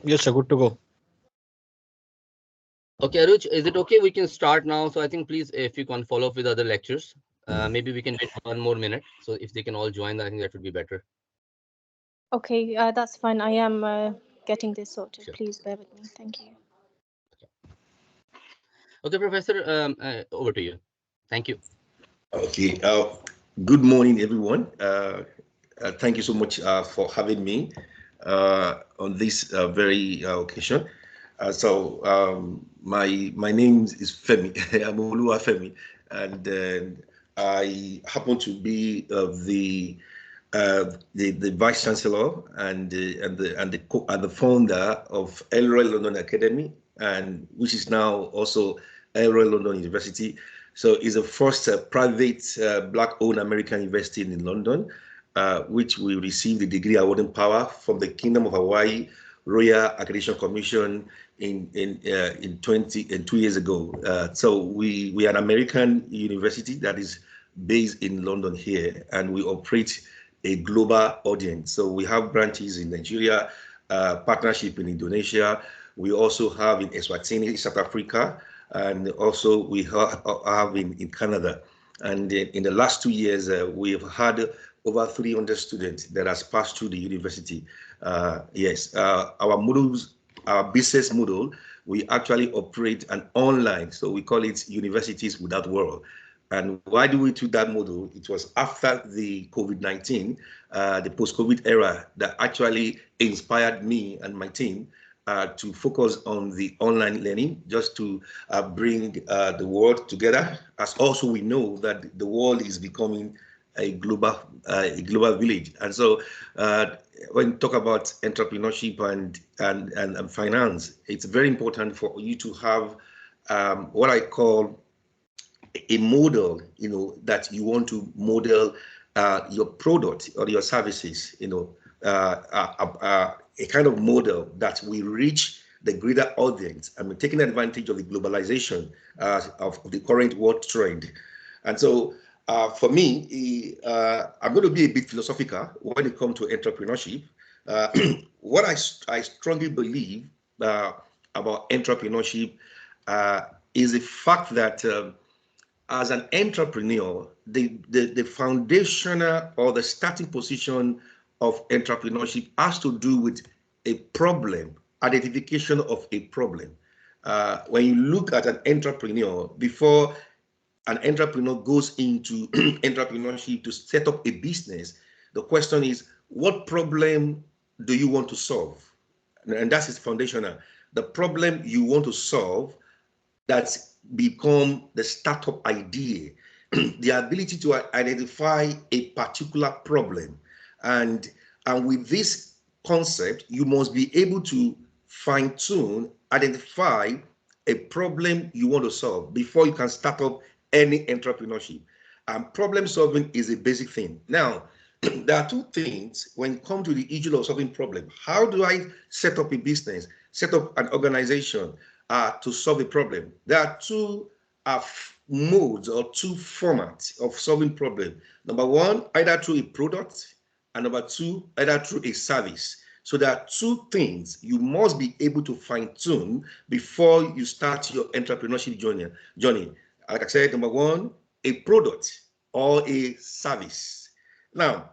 Yes, sir. Good to go. Okay, Aruj, is it okay? We can start now. So I think please, if you can follow up with other lectures, maybe we can wait 1 more minute. So if they can all join, I think that would be better. Okay, that's fine. I am getting this sorted. Sure. Please bear with me. Thank you. Okay, Professor, over to you. Thank you. Okay. Good morning, everyone. Thank you so much for having me on this very occasion. My name is Femi. I'm Olua Femi, and I happen to be the vice chancellor and the founder of Elroy London Academy, and which is now also Elroy London University. So it's the first private black-owned American university in London, which will receive the degree awarding power from the Kingdom of Hawaii Royal Accreditation Commission in 2 years ago. So we are an American university that is based in London here, and we operate a global audience. So we have branches in Nigeria, partnership in Indonesia. We also have in Eswatini, South Africa, and also we have in Canada. And in the last 2 years, we've had over 300 students that has passed through the university. Yes, our models, our business model, we actually operate an online, so we call it Universities Without World. And why do we do that model? It was after the COVID-19, the post-COVID era, that actually inspired me and my team to focus on the online learning, just to bring the world together. As also we know that the world is becoming a global village, and so when you talk about entrepreneurship and finance, it's very important for you to have what I call a model, that you want to model your product or your services, a kind of model that will reach the greater audience. I mean, taking advantage of the globalization of the current world trend. And so for me, I'm going to be a bit philosophical when it comes to entrepreneurship. Uh, what I strongly believe about entrepreneurship is the fact that as an entrepreneur, the foundational or the starting position of entrepreneurship has to do with a problem, identification of a problem. When you look at an entrepreneur, before an entrepreneur goes into entrepreneurship to set up a business, the question is, what problem do you want to solve? And that is foundational. The problem you want to solve, that's become the startup idea, the ability to identify a particular problem. And, and with this concept, you must be able to fine tune, identify a problem you want to solve before you can start up any entrepreneurship. And problem solving is a basic thing. Now, there are two things when it comes to the issue of solving problem. How do I set up a business, set up an organization to solve a problem? There are two modes or two formats of solving problem. Number one, either through a product, and number two, either through a service. So there are two things you must be able to fine tune before you start your entrepreneurship journey. Like I said, number one, a product or a service. Now,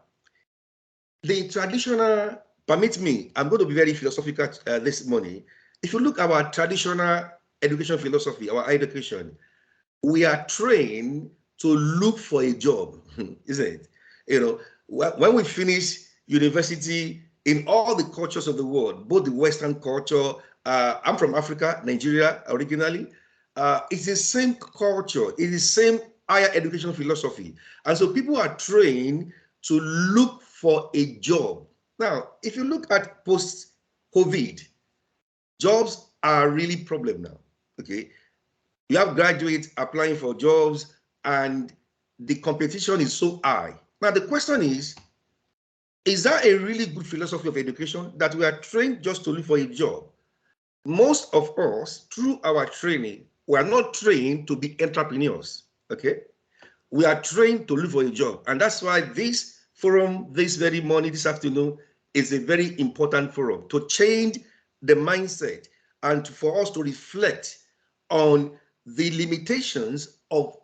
the traditional, permit me, I'm going to be very philosophical this morning. If you look at our traditional education philosophy, our education, we are trained to look for a job, isn't it? When we finish university, in all the cultures of the world, both the Western culture, I'm from Africa, Nigeria originally, it's the same culture, it's the same higher education philosophy. And so people are trained to look for a job. Now, if you look at post-COVID, jobs are really problem now. Okay, you have graduates applying for jobs, and the competition is so high. Now, the question is that a really good philosophy of education, that we are trained just to look for a job? Most of us, through our training, we are not trained to be entrepreneurs. Okay, we are trained to look for a job. And that's why this forum, this very morning, this afternoon, is a very important forum to change the mindset and for us to reflect on the limitations of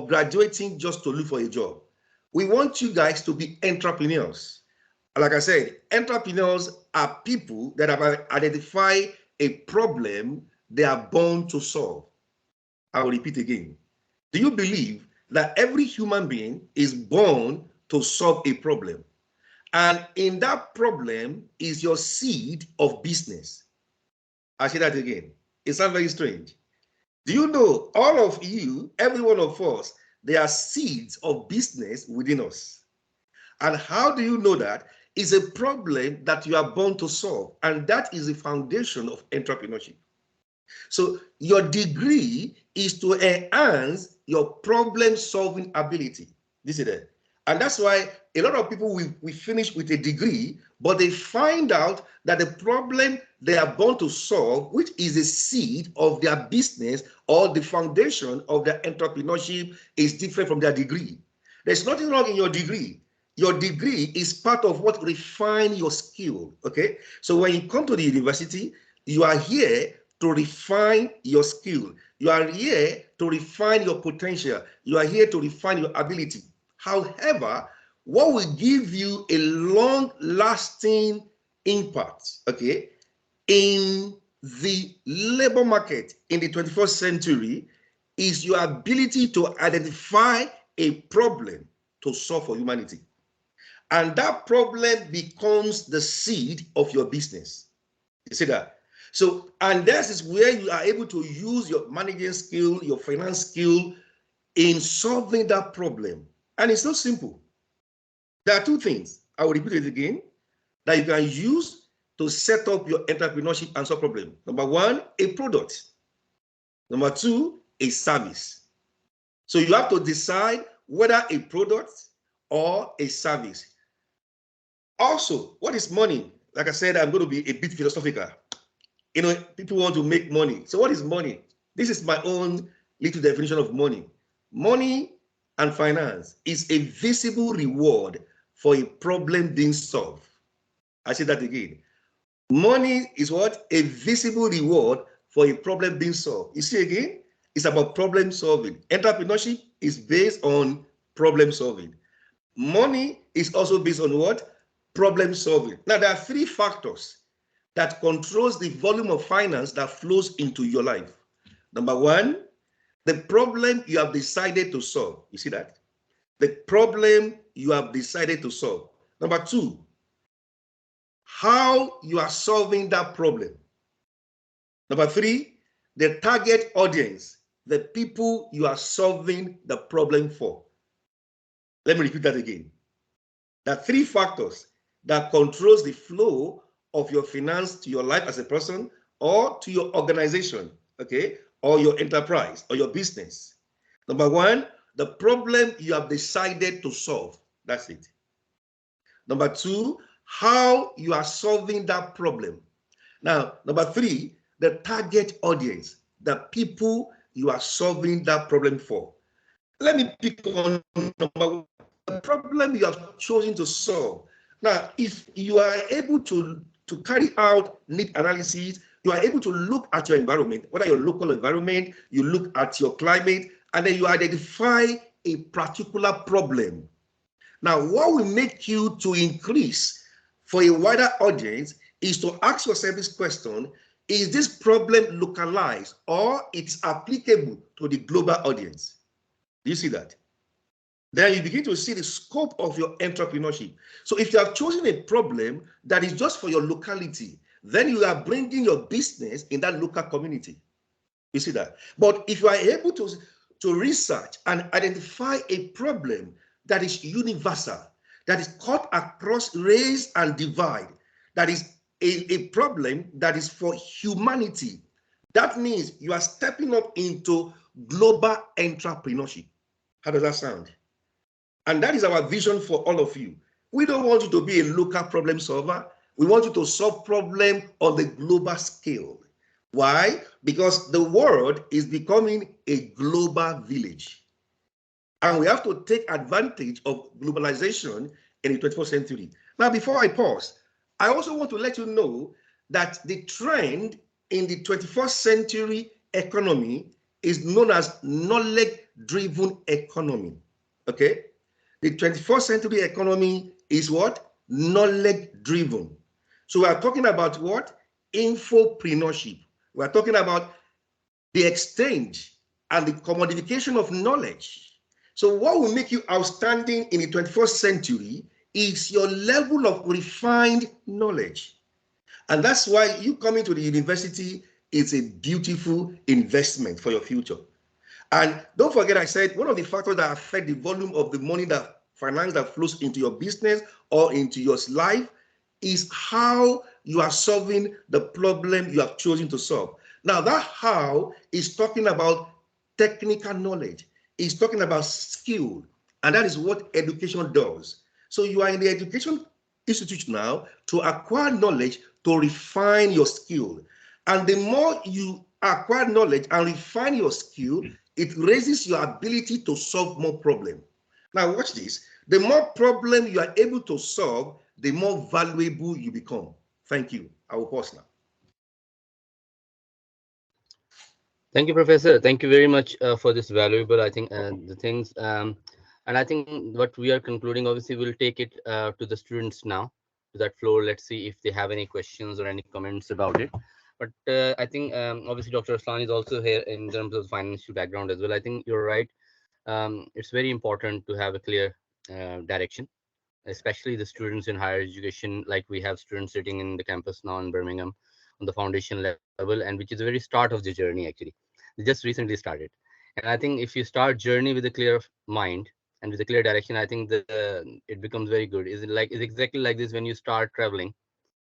graduating just to look for a job. We want you guys to be entrepreneurs. Like I said, entrepreneurs are people that have identified a problem they are born to solve. I will repeat again. Do you believe that every human being is born to solve a problem? And in that problem is your seed of business. I'll say that again. It sounds very strange. Do you know, all of you, every one of us, there are seeds of business within us. And how do you know that? It's a problem that you are born to solve. And that is the foundation of entrepreneurship. So your degree is to enhance your problem-solving ability. This is it. And that's why a lot of people we finish with a degree, but they find out that the problem they are born to solve, which is the seed of their business or the foundation of their entrepreneurship, is different from their degree. There's nothing wrong in your degree. Your degree is part of what refine your skill. Okay. So when you come to the university, you are here to refine your skill. You are here to refine your potential. You are here to refine your ability. However, what will give you a long-lasting impact, okay, in the labor market in the 21st century is your ability to identify a problem to solve for humanity. And that problem becomes the seed of your business. You see that? So, and this is where you are able to use your managing skill, your finance skill in solving that problem. And it's not simple. There are two things, I will repeat it again, that you can use to set up your entrepreneurship and solve problem. Number one, a product. Number two, a service. So you have to decide whether a product or a service. Also, what is money? Like I said, I'm going to be a bit philosophical. You know, people want to make money. So what is money? This is my own little definition of money. Money and finance is a visible reward for a problem being solved. I say that again. Money is what? A visible reward for a problem being solved. You see again? It's about problem solving. Entrepreneurship is based on problem solving. Money is also based on what? Problem solving. Now, there are three factors that controls the volume of finance that flows into your life. Number one, the problem you have decided to solve. You see that? The problem you have decided to solve. Number two, how you are solving that problem. Number three, the target audience, the people you are solving the problem for. Let me repeat that again. There are three factors that controls the flow of your finance to your life as a person or to your organization, okay, or your enterprise or your business. Number one, the problem you have decided to solve. That's it. Number two, how you are solving that problem. Now, number three, the target audience, the people you are solving that problem for. Let me pick on number one, the problem you have chosen to solve. Now, if you are able to carry out need analysis, you are able to look at your environment, whether your local environment, you look at your climate, and then you identify a particular problem. Now, what will make you to increase for a wider audience is to ask yourself this question: is this problem localized or it's applicable to the global audience? Do you see that? Then you begin to see the scope of your entrepreneurship. So if you have chosen a problem that is just for your locality, then you are bringing your business in that local community. You see that? But if you are able to research and identify a problem that is universal, that is cut across race and divide, that is a problem that is for humanity, that means you are stepping up into global entrepreneurship. How does that sound? And that is our vision for all of you. We don't want you to be a local problem solver. We want you to solve problems on the global scale. Why? Because the world is becoming a global village. And we have to take advantage of globalization in the 21st century. Now, before I pause, I also want to let you know that the trend in the 21st century economy is known as knowledge-driven economy. Okay? The 21st century economy is what? Knowledge-driven. So we are talking about what? Infopreneurship. We are talking about the exchange and the commodification of knowledge. So what will make you outstanding in the 21st century is your level of refined knowledge. And that's why you coming to the university is a beautiful investment for your future. And don't forget, I said one of the factors that affect the volume of the money that finance that flows into your business or into your life is how you are solving the problem you have chosen to solve. Now, that how is talking about technical knowledge, it's talking about skill, and that is what education does. So you are in the education institute now to acquire knowledge to refine your skill. And the more you acquire knowledge and refine your skill, it raises your ability to solve more problems. Now, watch this. The more problem you are able to solve, the more valuable you become. Thank you. I will pause now. Thank you, Professor. Thank you very much for this valuable, I think, the things. And I think what we are concluding, obviously, we'll take it to the students now, to that floor. Let's see if they have any questions or any comments about it. But I think, obviously, Dr. Aslan is also here in terms of financial background as well. I think you're right. It's very important to have a clear direction, especially the students in higher education. Like we have students sitting in the campus now in Birmingham on the foundation level, and which is the very start of the journey actually. They just recently started. And I think if you start journey with a clear mind and with a clear direction, I think it becomes very good. Is exactly like this when you start traveling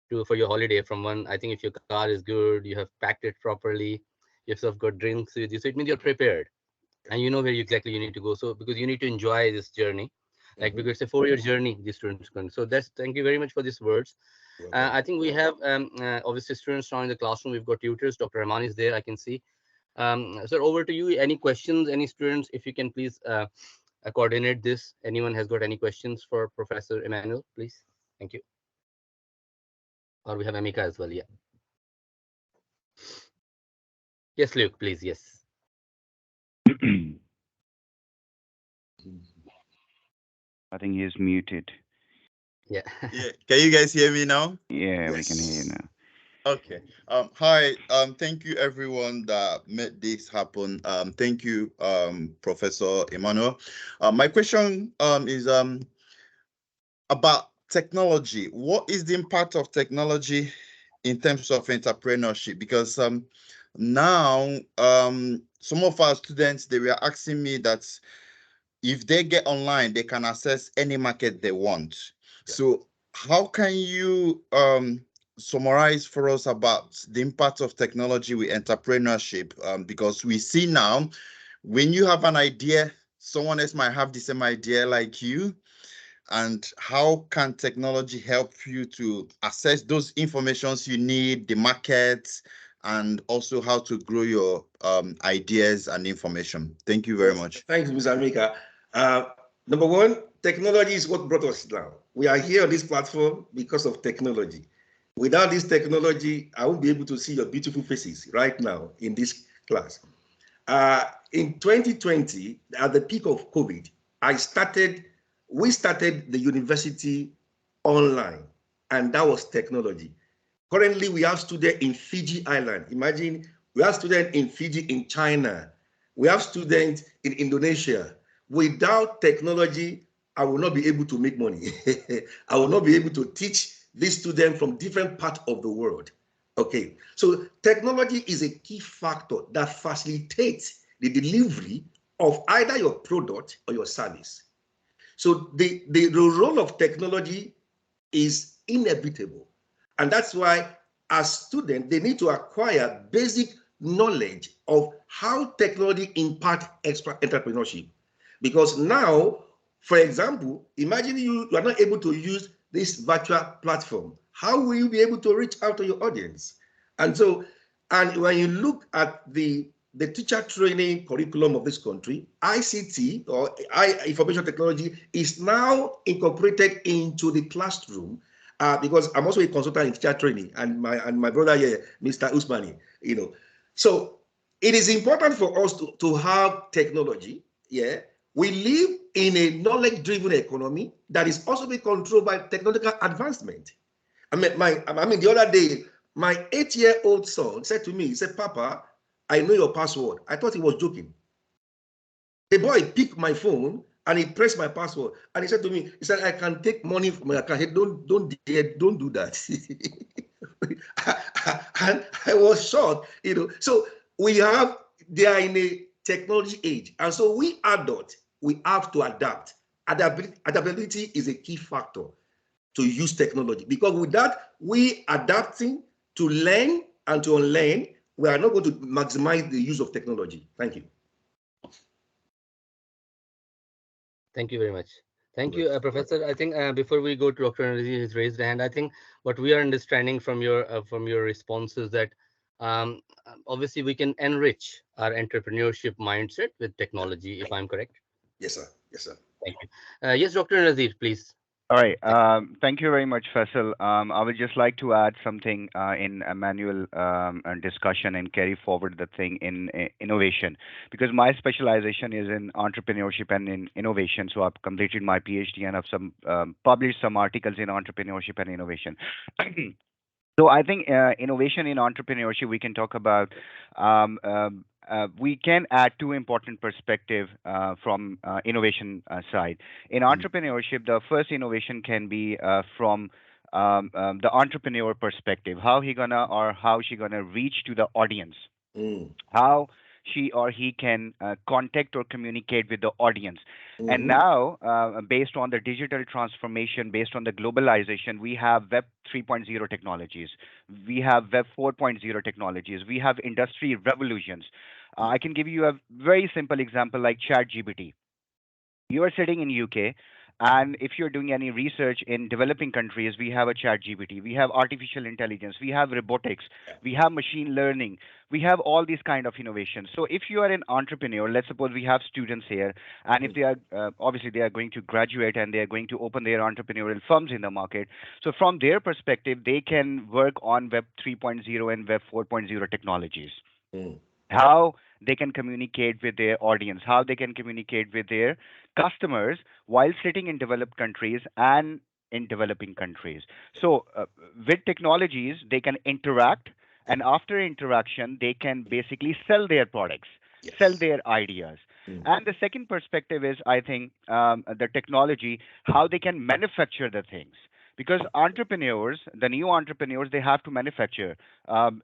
to for your holiday from one. I think if your car is good, you have packed it properly, you have got drinks with you, so it means you're prepared and you know where exactly you need to go. So because you need to enjoy this journey, like because it's a 4-year journey these students going. So that's thank you very much for these words. I think we have obviously students now in the classroom. We've got tutors. Dr. Rahman is there, I can see. Sir, over to you. Any questions? Any students? If you can please coordinate this. Anyone has got any questions for Professor Emmanuel, please? Thank you. Or we have Amika as well. Yeah. Yes, Luke, please. Yes. I think he's muted. Yeah. Yeah. Can you guys hear me now? Yeah, Yes. we can hear you now. Okay. Hi. Thank you everyone that made this happen. Thank you, Professor Emmanuel. My question is about technology. What is the impact of technology in terms of entrepreneurship? Because now some of our students, they were asking me that if they get online, they can access any market they want. Yeah. So how can you summarize for us about the impact of technology with entrepreneurship? Because we see now, when you have an idea, someone else might have the same idea like you. And how can technology help you to access those informations you need, the markets, and also how to grow your ideas and information? Thank you very much. Thanks, Ms. Amika. Number one, technology is what brought us down. We are here on this platform because of technology. Without this technology, I won't be able to see your beautiful faces right now in this class. In 2020, at the peak of COVID, we started the university online, and that was technology. Currently, we have students in Fiji Island. Imagine we have students in Fiji, in China. We have students in Indonesia. Without technology, I will not be able to make money. I will not be able to teach these students from different parts of the world. Okay, so technology is a key factor that facilitates the delivery of either your product or your service. So the role of technology is inevitable. And that's why as students, they need to acquire basic knowledge of how technology impacts entrepreneurship. Because now, for example, imagine you are not able to use this virtual platform. How will you be able to reach out to your audience? And so, and when you look at the teacher training curriculum of this country, ICT or information technology is now incorporated into the classroom. because I'm also a consultant in teacher training, and my brother here, Mr. Usmani, So it is important for us to have technology. Yeah, we live in a knowledge-driven economy that is also being controlled by technological advancement. I mean, the other day, my 8-year-old son said to me, he said, "Papa, I know your password." I thought he was joking. The boy picked my phone and he pressed my password, and he said to me, he said, "I can take money from my account." He said, don't do that. And I was shocked, So they are in a technology age, and so we adults, we have to adapt. Adaptability is a key factor to use technology, because with that, we adapting to learn and to unlearn, we are not going to maximize the use of technology. Thank you. Thank you very much. Thank you, Professor. I think before we go to Dr. Nazi, his raised hand, I think what we are understanding from your responses that obviously we can enrich our entrepreneurship mindset with technology, if I'm correct. Yes, sir. Yes, sir. Thank you. Yes, Dr. Nazir, please. All right. Thank you very much, Faisal. I would just like to add something in a manual discussion and carry forward the thing in innovation, because my specialization is in entrepreneurship and in innovation. So I've completed my PhD and I've published some articles in entrepreneurship and innovation. So I think innovation in entrepreneurship, we can talk about. We can add two important perspectives from innovation side. In entrepreneurship, the first innovation can be from the entrepreneur perspective. How he gonna or how she gonna reach to the audience? How she or he can contact or communicate with the audience. And now, based on the digital transformation, based on the globalization, we have Web 3.0 technologies, we have Web 4.0 technologies, we have industry revolutions. I can give you a very simple example like ChatGPT. You are sitting in UK, and if you're doing any research in developing countries, we have a ChatGPT, we have artificial intelligence, we have robotics, we have machine learning, we have all these kind of innovations. So if you are an entrepreneur, let's suppose we have students here, and if they are obviously they are going to graduate and they are going to open their entrepreneurial firms in the market. So from their perspective, they can work on Web 3.0 and Web 4.0 technologies. How they can communicate with their audience, how they can communicate with their customers while sitting in developed countries and in developing countries. So with technologies, they can interact, and after interaction, they can basically sell their products, sell their ideas. And the second perspective is, I think, the technology, how they can manufacture the things. Because entrepreneurs, the new entrepreneurs, they have to manufacture.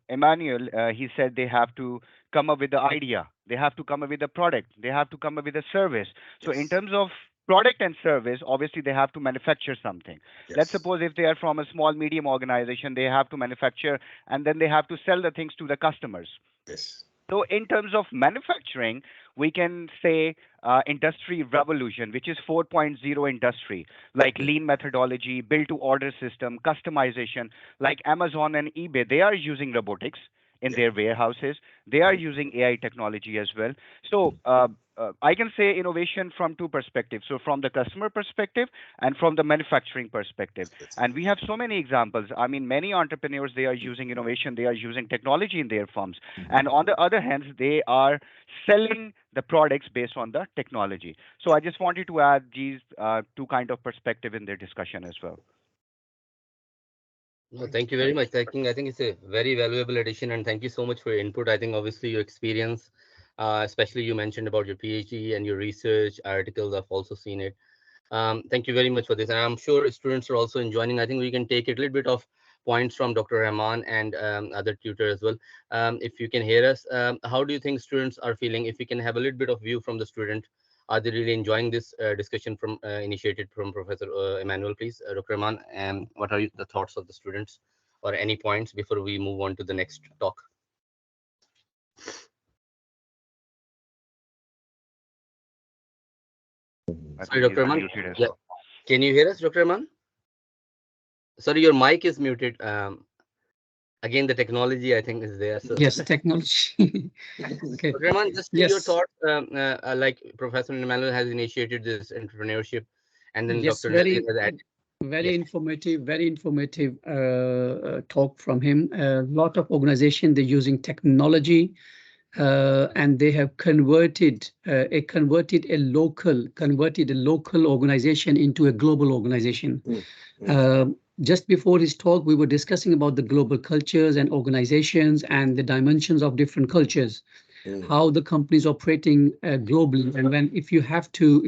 Emmanuel, he said they have to come up with the idea, they have to come up with the product, they have to come up with a service. So in terms of product and service, obviously they have to manufacture something. Let's suppose if they are from a small medium organization, they have to manufacture and then they have to sell the things to the customers. So in terms of manufacturing, we can say industry revolution, which is 4.0 industry, like lean methodology, build to order system, customization, like Amazon and eBay, they are using robotics in their warehouses. They are using AI technology as well. So I can say innovation from two perspectives. So from the customer perspective and from the manufacturing perspective. And we have so many examples. I mean, many entrepreneurs, they are using innovation, they are using technology in their firms. And on the other hand, they are selling the products based on the technology. So I just wanted to add these two kind of perspective in their discussion as well. No, thank you very much. I think it's a very valuable addition, and thank you so much for your input. I think obviously your experience, especially you mentioned about your PhD and your research articles, I've also seen it. Thank you very much for this, and I'm sure students are also enjoying. I think we can take a little bit of points from Dr. Rahman and other tutor as well. If you can hear us, how do you think students are feeling? If we can have a little bit of view from the student, are they really enjoying this discussion from initiated from Professor Emmanuel, please? Dr. Rahman, what are the thoughts of the students or any points before we move on to the next talk? Sorry, Dr. Rahman. Yeah. Can you hear us, Dr. Rahman? Sorry, your mic is muted. Again, the technology, I think, is there. So. Yes, technology. Okay. Dr. Rahman, just your thoughts, like Professor Emmanuel has initiated this entrepreneurship, and then Yes, Dr. Nazir has added. Very Yes. informative, talk from him. A lot of organization, they're using technology, and they have converted a local organization into a global organization. Mm, mm, Just before his talk, we were discussing about the global cultures and organizations and the dimensions of different cultures, mm, how the company is operating globally, and when if you have to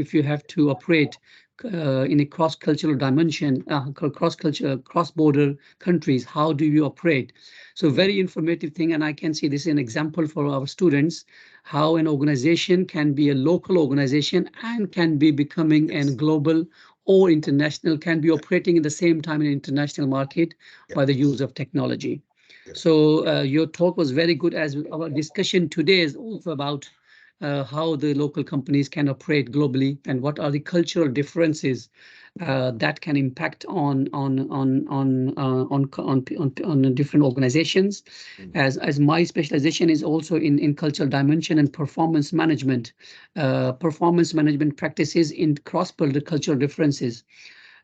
operate in a cross-cultural dimension, cross-cultural, cross-border countries, how do you operate? So mm. very informative thing, and I can see this is an example for our students how an organization can be a local organization and can be becoming a Yes. global or international, can be operating at the same time in international market Yeah. by the use of technology. Yeah. So your talk was very good, as our discussion today is also about how the local companies can operate globally and what are the cultural differences that can impact on different organizations. Mm, As my specialization is also in cultural dimension and performance management practices in cross-border cultural differences.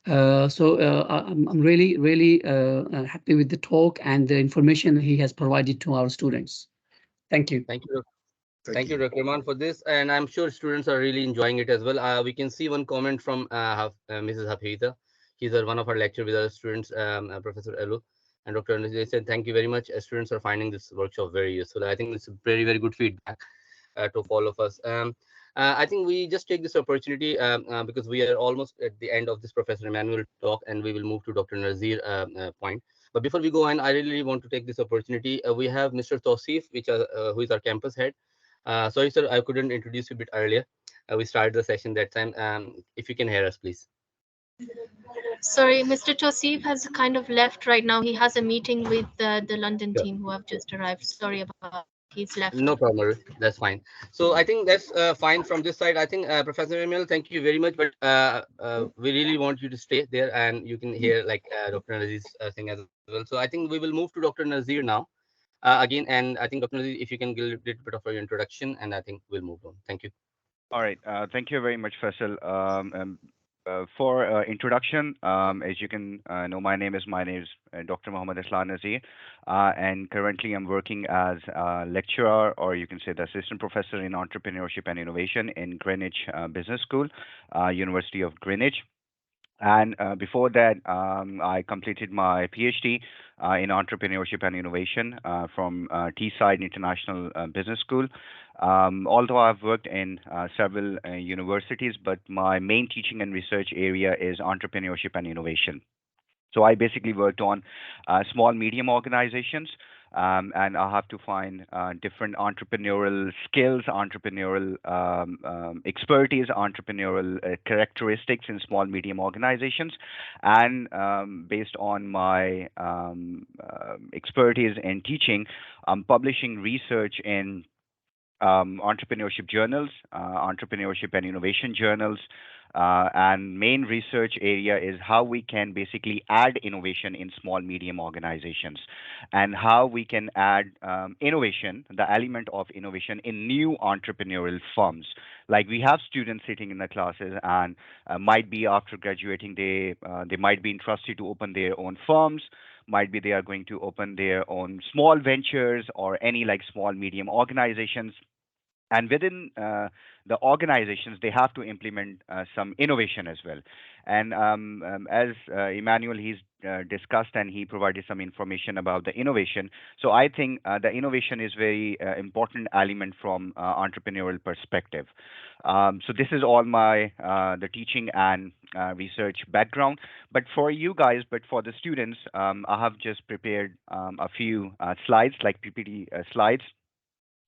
I'm really happy with the talk and the information he has provided to our students. Thank you. Thank you. Thank Thank you, you. Dr. Rahman, for this, and I'm sure students are really enjoying it as well. We can see one comment from Mrs. Hafida. He's one of our lecture with our students, Professor Elu and Dr. Anuj. They said, thank you very much. Students are finding this workshop very useful. I think it's a very, very good feedback to all of us. I think we just take this opportunity because we are almost at the end of this Professor Emmanuel talk, and we will move to Dr. Nazir point. But before we go on, I really want to take this opportunity. We have Mr. Tosif, who is our campus head. Sorry, sir, I couldn't introduce you a bit earlier. We started the session that time. If you can hear us, please. Sorry, Mr. Tosif has kind of left right now. He has a meeting with the London Sure. team who have just arrived. Sorry about that. He's left. No problem. That's fine. So I think that's fine from this side. I think Professor Emil, thank you very much. But we really want you to stay there, and you can hear like Dr. Nazir's thing as well. So I think we will move to Dr. Nazir now again, and I think Dr. Nazir, if you can give a little bit of your introduction, and I think we'll move on. Thank you. All right. Thank you very much, Faisal. For introduction, as you can know, my name is Dr. Mohammed Islam Nazir, and currently I'm working as a lecturer, or you can say the assistant professor in entrepreneurship and innovation in Greenwich Business School, University of Greenwich. And before that, I completed my PhD in entrepreneurship and innovation from Teesside International Business School. Although I've worked in several universities, but my main teaching and research area is entrepreneurship and innovation. So I basically worked on small, medium organizations, and I have to find different entrepreneurial skills, entrepreneurial expertise, entrepreneurial characteristics in small, medium organizations, and based on my expertise in teaching, I'm publishing research in entrepreneurship journals, entrepreneurship and innovation journals. And main research area is how we can basically add innovation in small medium organizations, and how we can add innovation, the element of innovation in new entrepreneurial firms. Like we have students sitting in the classes, and might be after graduating they might be interested to open their own firms, might be they are going to open their own small ventures or any like small medium organizations, and within the organizations they have to implement some innovation as well. And as Emmanuel, he's discussed and he provided some information about the innovation. So I think the innovation is very important element from entrepreneurial perspective. So this is all my the teaching and research background. But for you guys, but for the students, I have just prepared a few slides, like PPT slides,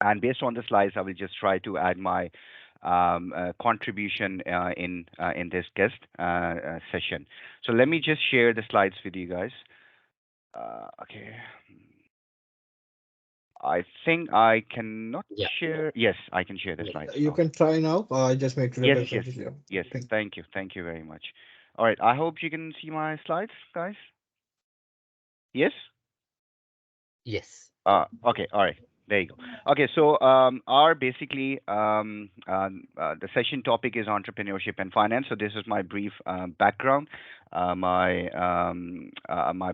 and based on the slides, I will just try to add my contribution in this guest session. So let me just share the slides with you guys. Okay. I think I cannot Yeah. share. Yes, I can share the Yes. slides You now. can try now. I just make Yes, refresh yes, it. Yeah. yes. Thank Thank you. Thank you very much. All right. I hope you can see my slides, guys. Yes? Yes. Okay, all right. There you go. Okay, so our basically the session topic is entrepreneurship and finance. So this is my brief background. my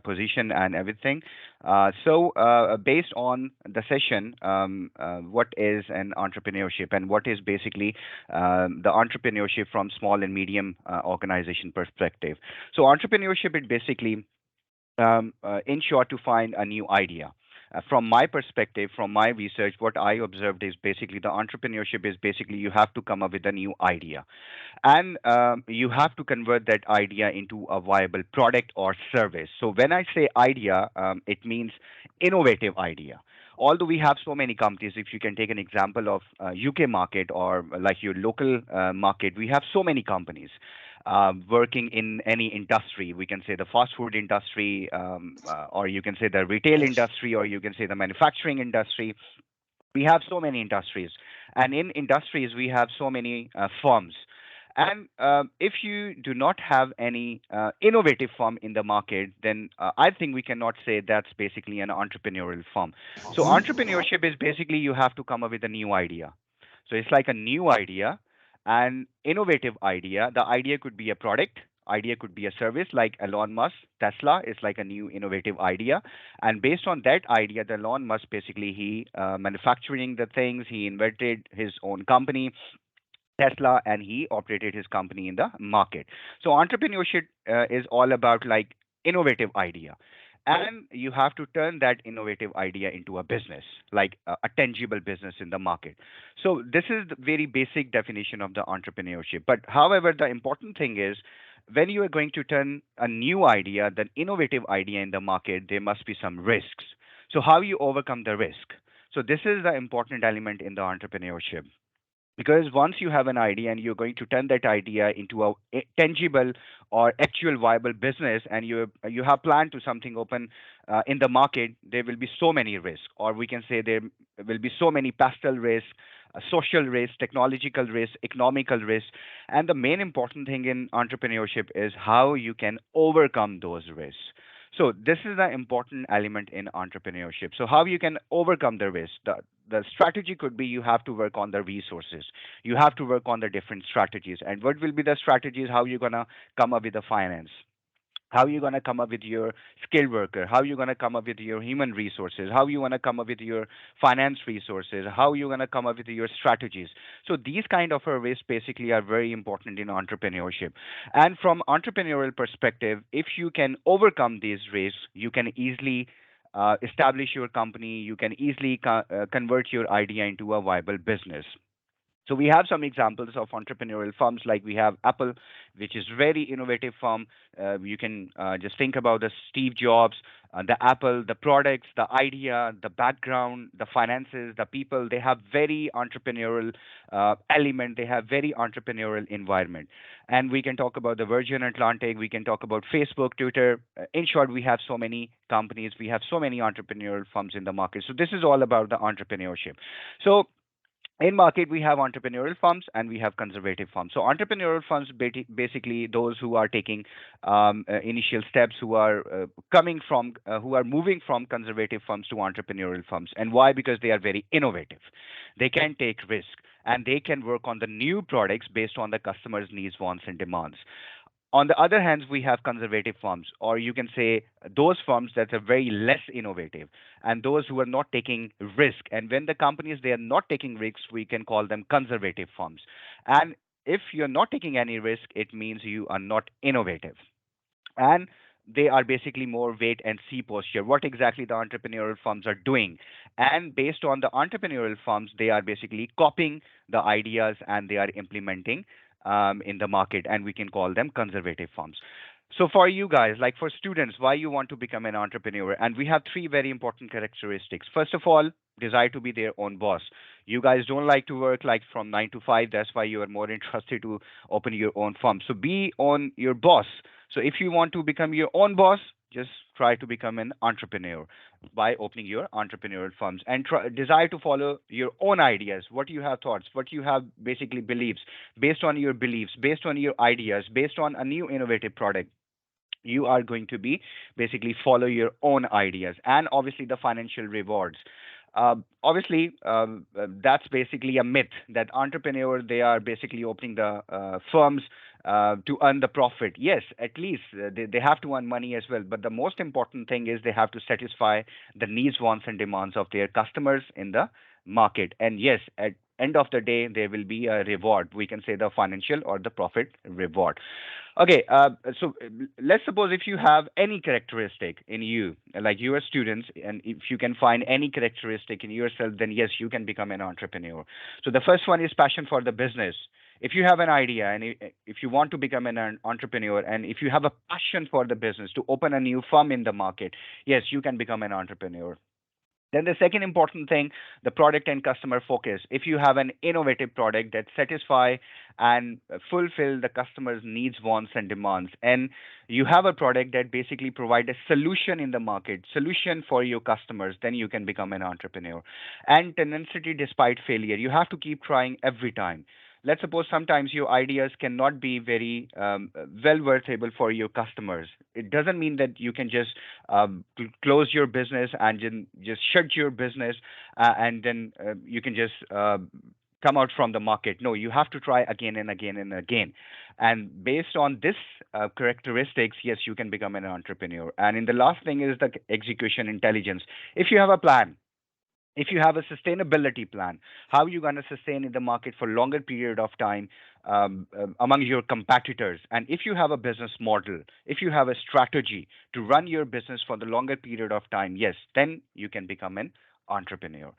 position and everything. Based on the session, what is an entrepreneurship and what is basically the entrepreneurship from small and medium organization perspective. So entrepreneurship is basically in short, to find a new idea. From my perspective, from my research, what I observed is basically the entrepreneurship is basically you have to come up with a new idea, and you have to convert that idea into a viable product or service. So when I say idea, it means innovative idea. Although we have so many companies, if you can take an example of UK market or like your local market, we have so many companies working in any industry. We can say the fast food industry, or you can say the retail industry, or you can say the manufacturing industry. We have so many industries, and in industries we have so many firms. And if you do not have any innovative firm in the market, then I think we cannot say that's basically an entrepreneurial firm. So entrepreneurship is basically you have to come up with a new idea. So it's like a new idea, an innovative idea. The idea could be a product, idea could be a service, like Elon Musk, Tesla is like a new innovative idea. And based on that idea, the Elon Musk basically he manufacturing the things, he invented his own company, Tesla, and he operated his company in the market. So entrepreneurship is all about like innovative idea. And you have to turn that innovative idea into a business, like a tangible business in the market. So this is the very basic definition of the entrepreneurship. But however, the important thing is when you are going to turn a new idea, the innovative idea in the market, there must be some risks. So how you overcome the risk? So this is the important element in the entrepreneurship, because once you have an idea and you're going to turn that idea into a tangible or actual viable business, and you have planned to something open in the market, there will be so many risks, or we can say there will be so many pastel risks, social risks, technological risks, economical risks. And the main important thing in entrepreneurship is how you can overcome those risks. So this is the important element in entrepreneurship. So how you can overcome the risk? The strategy could be you have to work on the resources. You have to work on the different strategies. And what will be the strategies? How you're gonna come up with the finance? How you going to come up with your skilled worker? How you going to come up with your human resources? How you going to come up with your finance resources? How you going to come up with your strategies? So these kind of risks basically are very important in entrepreneurship. And from entrepreneurial perspective, if you can overcome these risks, you can easily establish your company. You can easily convert your idea into a viable business. So we have some examples of entrepreneurial firms, like we have Apple, which is very innovative firm. You can just think about the Steve Jobs, the Apple, the products, the idea, the background, the finances, the people. They have very entrepreneurial element. They have very entrepreneurial environment. And we can talk about the Virgin Atlantic. We can talk about Facebook, Twitter. In short, we have so many companies. We have so many entrepreneurial firms in the market. So this is all about the entrepreneurship. So in market we have entrepreneurial firms and we have conservative firms. So entrepreneurial firms basically those who are taking initial steps, who are coming from who are moving from conservative firms to entrepreneurial firms. And why? Because they are very innovative, they can take risk, and they can work on the new products based on the customers needs, wants, and demands. On the other hand, we have conservative firms, or you can say those firms that are very less innovative, and those who are not taking risk. And when the companies they are not taking risks, we can call them conservative firms. And if you're not taking any risk, it means you are not innovative. And they are basically more wait and see posture, what exactly the entrepreneurial firms are doing. And based on the entrepreneurial firms, they are basically copying the ideas and they are implementing in the market, and we can call them conservative firms. So for you guys, like for students, why you want to become an entrepreneur? And we have three very important characteristics. First of all, desire to be their own boss. You guys don't like to work like from 9 to 5. That's why you are more interested to open your own firm. So be on your boss. So if you want to become your own boss, just try to become an entrepreneur by opening your entrepreneurial firms, and desire to follow your own ideas, what you have thoughts, what you have basically beliefs. Based on your beliefs, based on your ideas, based on a new innovative product, you are going to be basically follow your own ideas, and obviously the financial rewards. Obviously, that's basically a myth that entrepreneur they are basically opening the firms to earn the profit. Yes, at least they have to earn money as well. But the most important thing is they have to satisfy the needs, wants, and demands of their customers in the market. And yes, at end of the day, there will be a reward. We can say the financial or the profit reward. Okay, so let's suppose if you have any characteristic in you, like you are students, and if you can find any characteristic in yourself, then yes, you can become an entrepreneur. So the first one is passion for the business. If you have an idea and if you want to become an entrepreneur, and if you have a passion for the business to open a new firm in the market, yes, you can become an entrepreneur. Then the second important thing, the product and customer focus. If you have an innovative product that satisfy and fulfill the customer's needs, wants, and demands, and you have a product that basically provide a solution in the market, solution for your customers, then you can become an entrepreneur. And tenacity despite failure. You have to keep trying every time. Let's suppose sometimes your ideas cannot be very well worthable for your customers. It doesn't mean that you can just close your business and just shut your business and then you can just come out from the market. No, you have to try again and again and again. And based on this characteristics, yes, you can become an entrepreneur. And in the last thing is the execution intelligence. If you have a plan, if you have a sustainability plan, how are you going to sustain in the market for longer period of time among your competitors? And if you have a business model, if you have a strategy to run your business for the longer period of time, yes, then you can become an entrepreneur.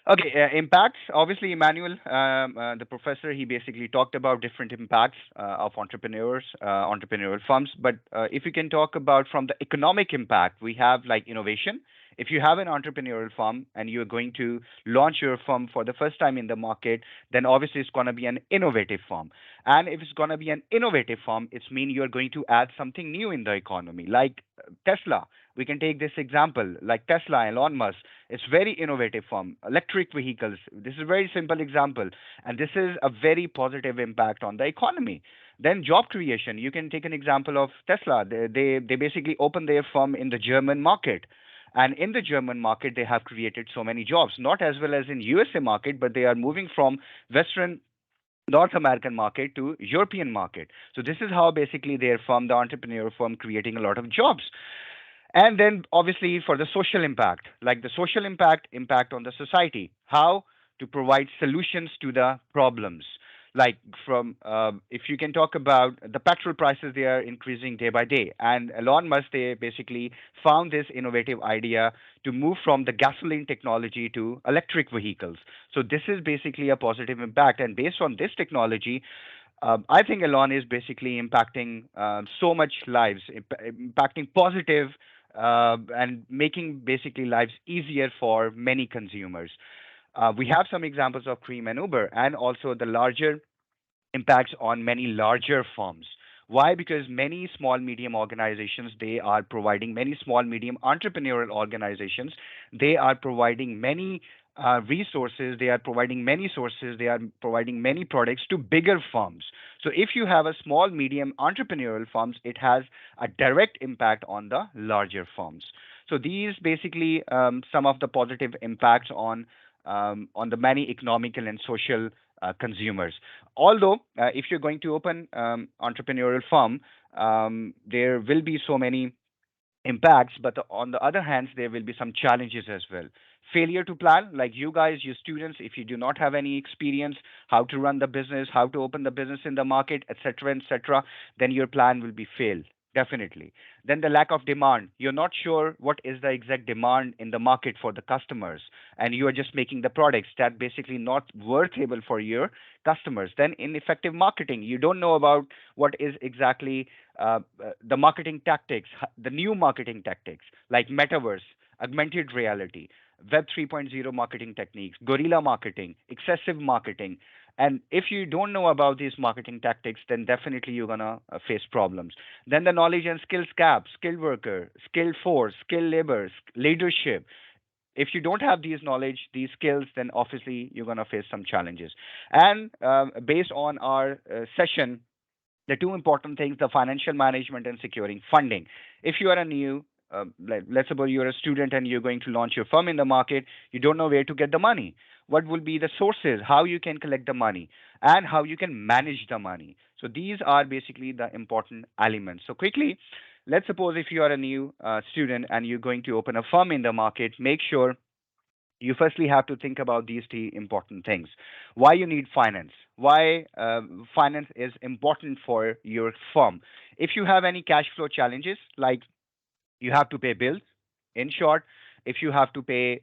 Okay, impacts. Obviously, Emmanuel, the professor, he basically talked about different impacts of entrepreneurs, entrepreneurial firms. But if you can talk about from the economic impact, we have like innovation. If you have an entrepreneurial firm and you're going to launch your firm for the first time in the market, then obviously it's going to be an innovative firm. And if it's going to be an innovative firm, it's mean you're going to add something new in the economy, like Tesla. We can take this example, like Tesla, Elon Musk. It's very innovative firm. Electric vehicles. This is a very simple example, and this is a very positive impact on the economy. Then job creation. You can take an example of Tesla. They basically opened their firm in the German market. And in the German market, they have created so many jobs, not as well as in USA market, but they are moving from Western North American market to European market. So this is how basically their firm, the entrepreneur firm, creating a lot of jobs. And then obviously for the social impact, like the social impact on the society, how to provide solutions to the problems. Like from if you can talk about the petrol prices, they are increasing day by day, and Elon Musk, they basically found this innovative idea to move from the gasoline technology to electric vehicles. So this is basically a positive impact, and based on this technology, I think Elon is basically impacting so much lives, impacting positive and making basically lives easier for many consumers. We have some examples of Cream and Uber, and also the larger impacts on many larger firms. Why? Because many small medium organizations, they are providing, many small medium entrepreneurial organizations, they are providing many resources, they are providing many sources, they are providing many products to bigger firms. So if you have a small medium entrepreneurial firms, it has a direct impact on the larger firms. So these basically some of the positive impacts on the many economical and social consumers. Although, if you're going to open entrepreneurial firm, there will be so many impacts, but on the other hand, there will be some challenges as well. Failure to plan, like you guys, you students, if you do not have any experience, how to run the business, how to open the business in the market, etc., then your plan will be failed. Definitely. Then the lack of demand. You're not sure what is the exact demand in the market for the customers, and you are just making the products that basically not worthable for your customers. Then ineffective marketing. You don't know about what is exactly the marketing tactics, the new marketing tactics like metaverse, augmented reality, Web 3.0 marketing techniques, guerrilla marketing, excessive marketing. And if you don't know about these marketing tactics, then definitely you're gonna face problems. Then the knowledge and skills gap, skilled worker, skilled force, skilled labor, leadership. If you don't have these knowledge, these skills, then obviously you're gonna face some challenges. And based on our session, the two important things, the financial management and securing funding. If you are a new let's suppose you're a student and you're going to launch your firm in the market, you don't know where to get the money. What will be the sources, how you can collect the money, and how you can manage the money. So these are basically the important elements. So quickly, let's suppose if you are a new student and you're going to open a firm in the market, make sure you firstly have to think about these three important things. Why you need finance? Why finance is important for your firm? If you have any cash flow challenges, like you have to pay bills. In short, if you have to pay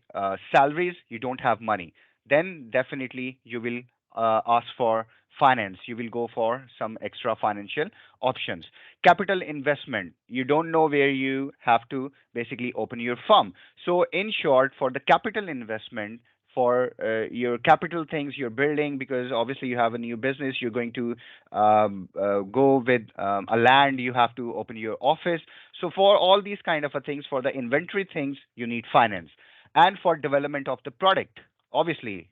salaries, you don't have money, then definitely you will ask for finance. You will go for some extra financial options. Capital investment, you don't know where you have to basically open your firm. So, in short, for the capital investment, for your capital things you're building, because obviously you have a new business, you're going to go with a land, you have to open your office. So for all these kind of a things, for the inventory things, you need finance, and for development of the product. Obviously,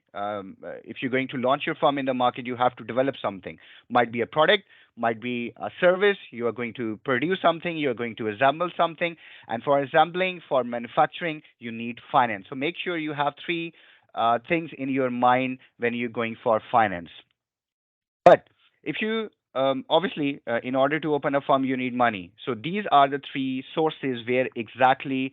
if you're going to launch your firm in the market, you have to develop something. Might be a product, might be a service. You are going to produce something, you are going to assemble something, and for assembling, for manufacturing, you need finance. So make sure you have three things in your mind when you're going for finance. But if you obviously, in order to open a firm, you need money. So these are the three sources where exactly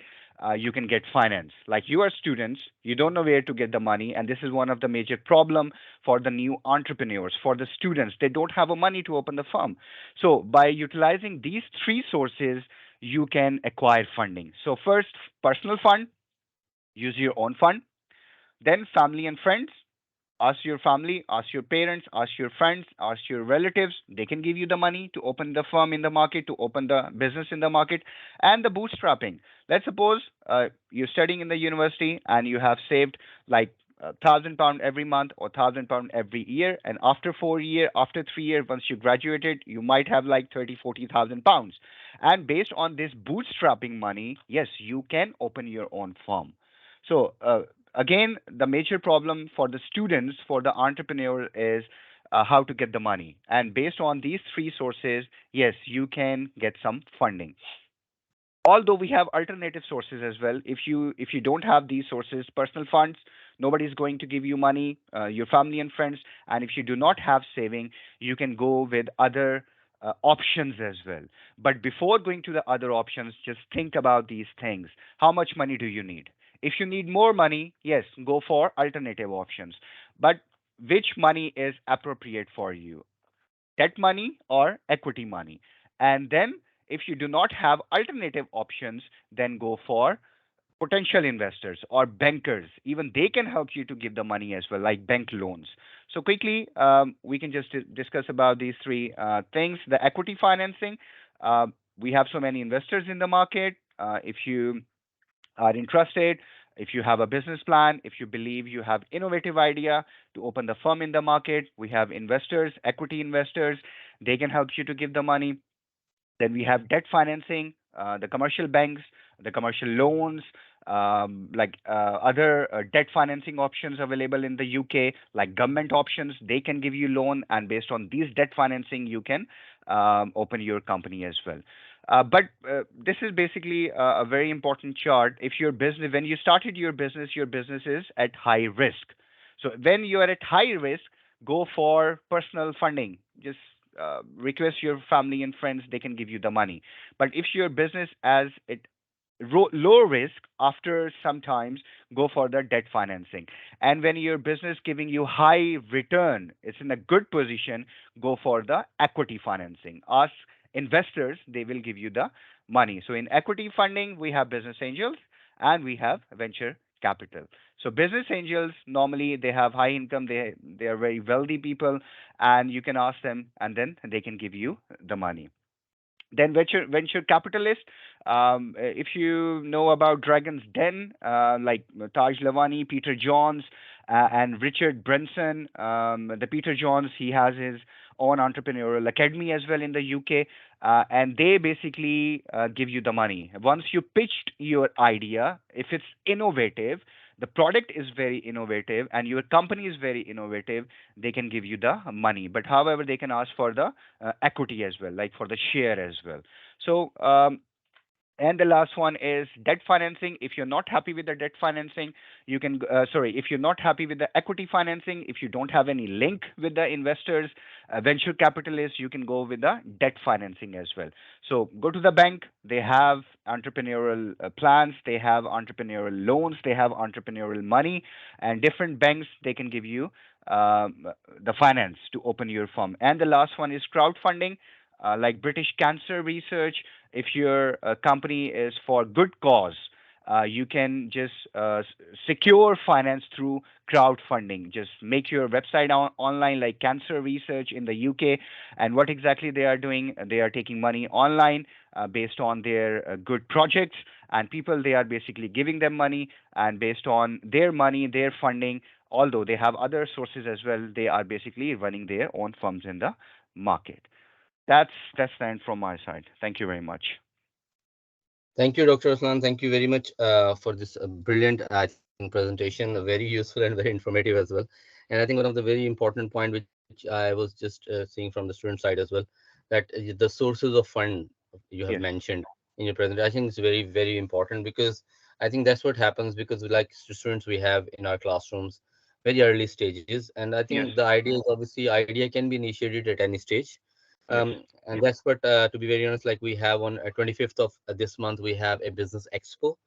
you can get finance. Like you are students, you don't know where to get the money, and this is one of the major problem for the new entrepreneurs, for the students. They don't have a money to open the firm. So by utilizing these three sources, you can acquire funding. So first, personal fund, use your own fund. Then family and friends, ask your family, ask your parents, ask your friends, ask your relatives. They can give you the money to open the firm in the market, to open the business in the market. And the bootstrapping. Let's suppose you're studying in the university and you have saved like £1,000 every month or £1,000 every year, and after 4 year, after 3 years, once you graduated, you might have like 30, 40,000 pounds. And based on this bootstrapping money, yes, you can open your own firm. So again, the major problem for the students, for the entrepreneur, is how to get the money. And based on these three sources, yes, you can get some funding. Although we have alternative sources as well. If you don't have these sources, personal funds, nobody's going to give you money, your family and friends. And if you do not have saving, you can go with other options as well. But before going to the other options, just think about these things. How much money do you need? If you need more money, yes, go for alternative options. But which money is appropriate for you? Debt money or equity money? And then if you do not have alternative options, then go for potential investors or bankers. Even they can help you to give the money as well, like bank loans. So quickly, we can just discuss about these three things. The equity financing, uh, we have so many investors in the market. If you are interested, if you have a business plan, if you believe you have innovative idea to open the firm in the market, we have investors, equity investors. They can help you to give the money. Then we have debt financing, the commercial banks, the commercial loans, like other debt financing options available in the UK, like government options. They can give you loan, and based on these debt financing, you can open your company as well. But this is basically a very important chart. If your business, when you started your business is at high risk. So when you are at high risk, go for personal funding. Just request your family and friends; they can give you the money. But if your business as it low risk, after sometimes go for the debt financing. And when your business giving you high return, it's in a good position, go for the equity financing. Ask investors, they will give you the money. So in equity funding, we have business angels and we have venture capital. So business angels, normally they have high income, they are very wealthy people, and you can ask them and then they can give you the money. Then venture capitalist. If you know about Dragon's Den, like Taj Lavani, Peter Johns, and Richard Branson. The Peter Johns, he has his own entrepreneurial academy as well in the UK, and they basically give you the money once you pitched your idea. If it's innovative, the product is very innovative, and your company is very innovative, they can give you the money. But however, they can ask for the equity as well, like for the share as well. So And the last one is debt financing. If you're not happy with the debt financing, you can, if you're not happy with the equity financing, if you don't have any link with the investors, venture capitalists, you can go with the debt financing as well. So go to the bank. They have entrepreneurial plans, they have entrepreneurial loans, they have entrepreneurial money, and different banks, they can give you the finance to open your firm. And the last one is crowdfunding, like British Cancer Research. If your company is for good cause, you can just secure finance through crowdfunding. Just make your website online, like Cancer Research in the UK. And what exactly they are doing, they are taking money online based on their good projects, and people, they are basically giving them money, and based on their money, their funding, although they have other sources as well, they are basically running their own firms in the market. That's the end from my side. Thank you very much. Thank you, Dr. Aslan. Thank you very much for this brilliant, I think, presentation, very useful and very informative as well. And I think one of the very important point which I was just seeing from the student side as well, that the sources of fund you have Yes. mentioned in your presentation, I think it's very, very important, because I think that's what happens, because like students we have in our classrooms, very early stages. And I Yes. think the idea is, obviously, idea can be initiated at any stage. Yes. And that's what, to be very honest, like we have on 25th of this month, we have a business expo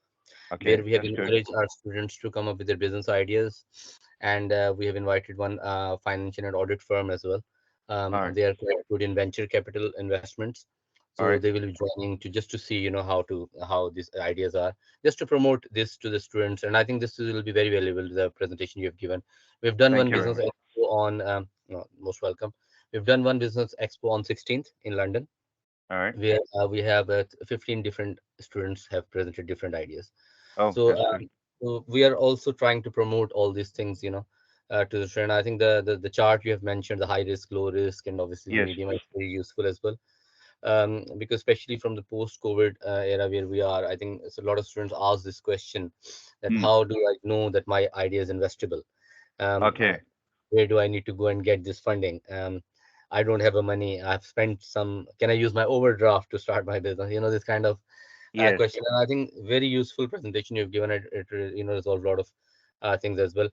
where Okay, we have that's good. encouraged our students to come up with their business ideas. And we have invited one financial and audit firm as well. All right. They are quite good in venture capital investments. All So right. they will be joining to just to see, how these ideas are, just to promote this to the students. And I think this will be very valuable, the presentation you have given. We've done Thank one you very business much. expo on, no, most welcome. We've done one business expo on 16th in London, All right. where we have 15 different students have presented different ideas. Oh, So, that's good. so we are also trying to promote all these things, to the trend. I think the chart you have mentioned, the high risk, low risk, and obviously the Yes. medium, is very useful as well. Because especially from the post-COVID era where we are, I think a lot of students ask this question, that Hmm. how do I know that my idea is investable? um, uh, Okay. where do I need to go and get this funding? I don't have a money. I've spent some. Can I use my overdraft to start my business? This kind of Yes. question. And I think very useful presentation you've given. It resolved a lot of things as well.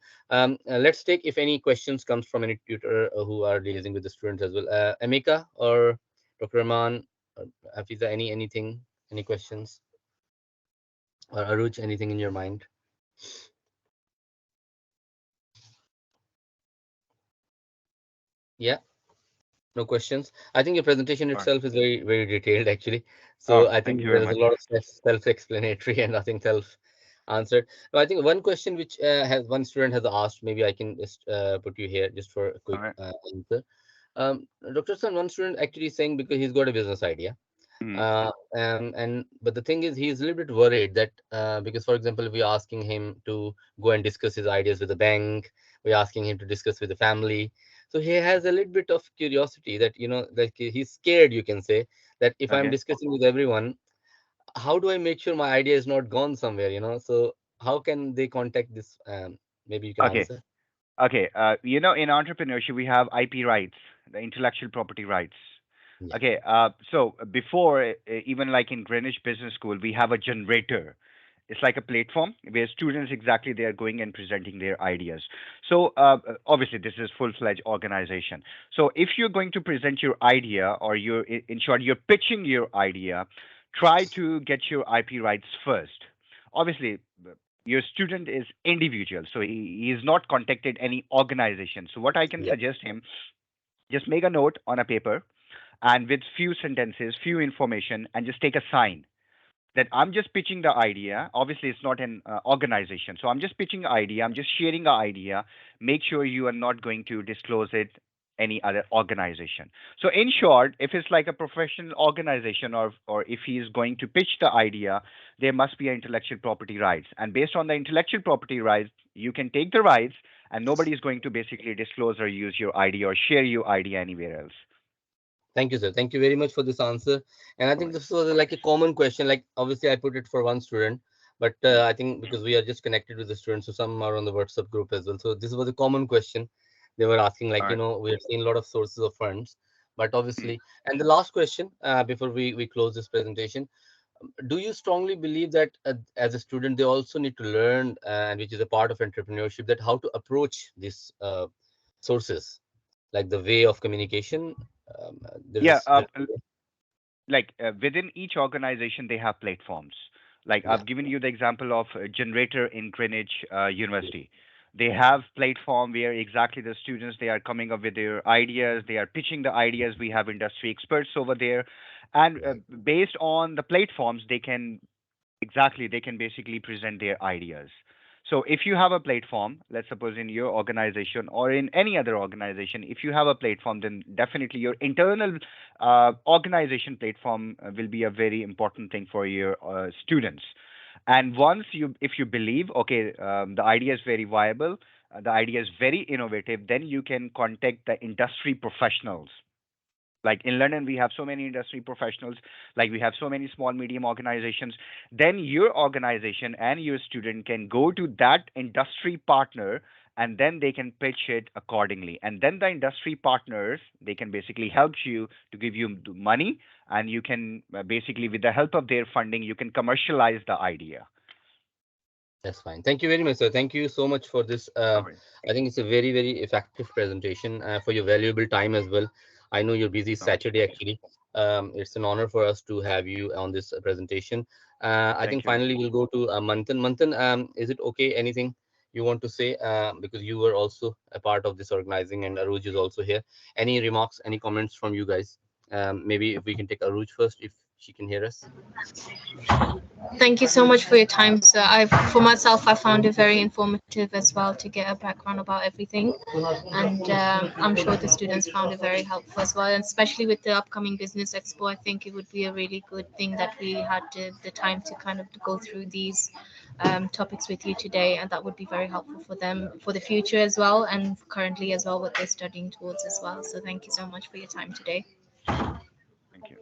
Let's take if any questions comes from any tutor who are liaising with the students as well. Amika or Dr. Rahman, or Hafiza, any questions? Or Aruj, anything in your mind? Yeah. No questions. I think your presentation All right. itself is very, very detailed, actually. Oh, So I thank think you very there is a much. lot of self-explanatory and nothing self-answered. No, I think one question which has one student has asked, maybe I can just put you here just for a All quick right. answer. Dr. Sun, one student actually saying, because he's got a business idea, Hmm. and but the thing is, he's a little bit worried that because, for example, we're asking him to go and discuss his ideas with the bank, we're asking him to discuss with the family. So he has a little bit of curiosity that, like he's scared, you can say, that if I'm Okay. discussing with everyone, how do I make sure my idea is not gone somewhere? So how can they contact this? Maybe you can Okay. answer. Okay. In entrepreneurship, we have IP rights, the intellectual property rights. Yeah. Okay. So before, even like in Greenwich Business School, we have a generator. It's like a platform where students exactly they are going and presenting their ideas. So obviously, this is full-fledged organization. So if you're going to present your idea, or in short, you're pitching your idea, try to get your IP rights first. Obviously, your student is individual, so he is not contacted any organization. So what I can Yeah. suggest him, just make a note on a paper, and with few sentences, few information, and just take a sign that I'm just pitching the idea. Obviously, it's not an organization. So I'm just pitching the idea. I'm just sharing the idea. Make sure you are not going to disclose it any other organization. So in short, if it's like a professional organization, or if he is going to pitch the idea, there must be intellectual property rights. And based on the intellectual property rights, you can take the rights, and nobody is going to basically disclose or use your idea or share your idea anywhere else. Thank you, sir. Thank you very much for this answer. And I All think right. this was like a common question. Like, obviously, I put it for one student, but Mm. I think because we are just connected with the students, so some are on the WhatsApp group as well. So this was a common question they were asking. All Like, right. we have seen a lot of sources of funds, but Mm. obviously, and the last question before we close this presentation, do you strongly believe that as a student, they also need to learn, and which is a part of entrepreneurship, that how to approach these sources, like the way of communication? There Yeah, is, like within each organization they have platforms. Like yeah, I've given you the example of Generator in Greenwich University. They have platform where exactly the students, they are coming up with their ideas, they are pitching the ideas. We have industry experts over there, and right. based on the platforms they can, exactly, they can basically present their ideas. So if you have a platform, let's suppose in your organization or in any other organization, if you have a platform, then definitely your internal organization platform will be a very important thing for your students. And once you, if you believe, okay, the idea is very viable, the idea is very innovative, then you can contact the industry professionals. Like in London we have so many industry professionals, like we have so many small medium organizations. Then your organization and your student can go to that industry partner, and then they can pitch it accordingly, and then the industry partners, they can basically help you to give you the money, and you can basically, with the help of their funding, you can commercialize the idea. That's fine. Thank you very much, sir. Thank you so much for this. All right. I think it's a very, very effective presentation, for your valuable time as well. I know you're busy All right. Saturday actually. It's an honor for us to have you on this presentation. I think Thank you. finally we'll go to Manthan. Manthan, is it okay? Anything you want to say? Because you were also a part of this organizing, and Aruj is also here. Any remarks, any comments from you guys? Maybe if we can take Aruj first, if she can hear us. Thank you so much for your time, sir. For myself, I found it very informative as well to get a background about everything, and I'm sure the students found it very helpful as well. And especially with the upcoming business expo, I think it would be a really good thing that we had the time to kind of go through these topics with you today, and that would be very helpful for them for the future as well, and currently as well what they're studying towards as well. So thank you so much for your time today. Thank you.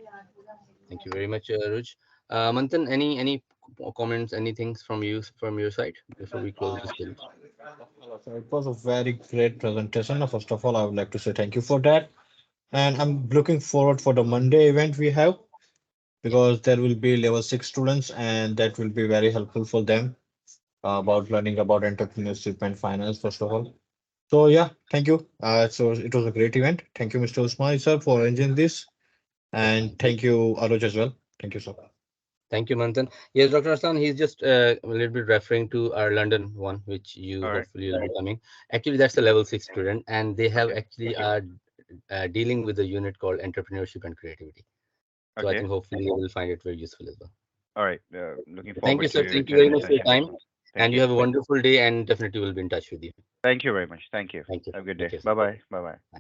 Thank you very much, Aruj. Manthan, any comments, any things from your side before we close this page? So it was a very great presentation. First of all, I would like to say thank you for that. And I'm looking forward for the Monday event we have because there will be level 6 students and that will be very helpful for them about learning about entrepreneurship and finance, first of all. So yeah, thank you. So it was a great event. Thank you, Mr. Usmani sir, for arranging this. That's And fine. thank you, Aruj, as well. Thank you, sir. Thank you, Manthan. Yes, Dr. Hassan, he's just a little bit referring to our London one, which you All right. hopefully will be coming. Actually, that's a level 6 student, and they have Okay. actually dealing with a unit called entrepreneurship and creativity. So I Okay. think hopefully you will find it very useful as well. All right. Looking Thank you, forward sir. to Thank you very attend the much for your session. time, Thank and you you. have a wonderful day, and definitely will be in touch with you. Thank you very much. Thank you. Thank you. Have a good Take day. care, sir. Bye bye. Bye bye.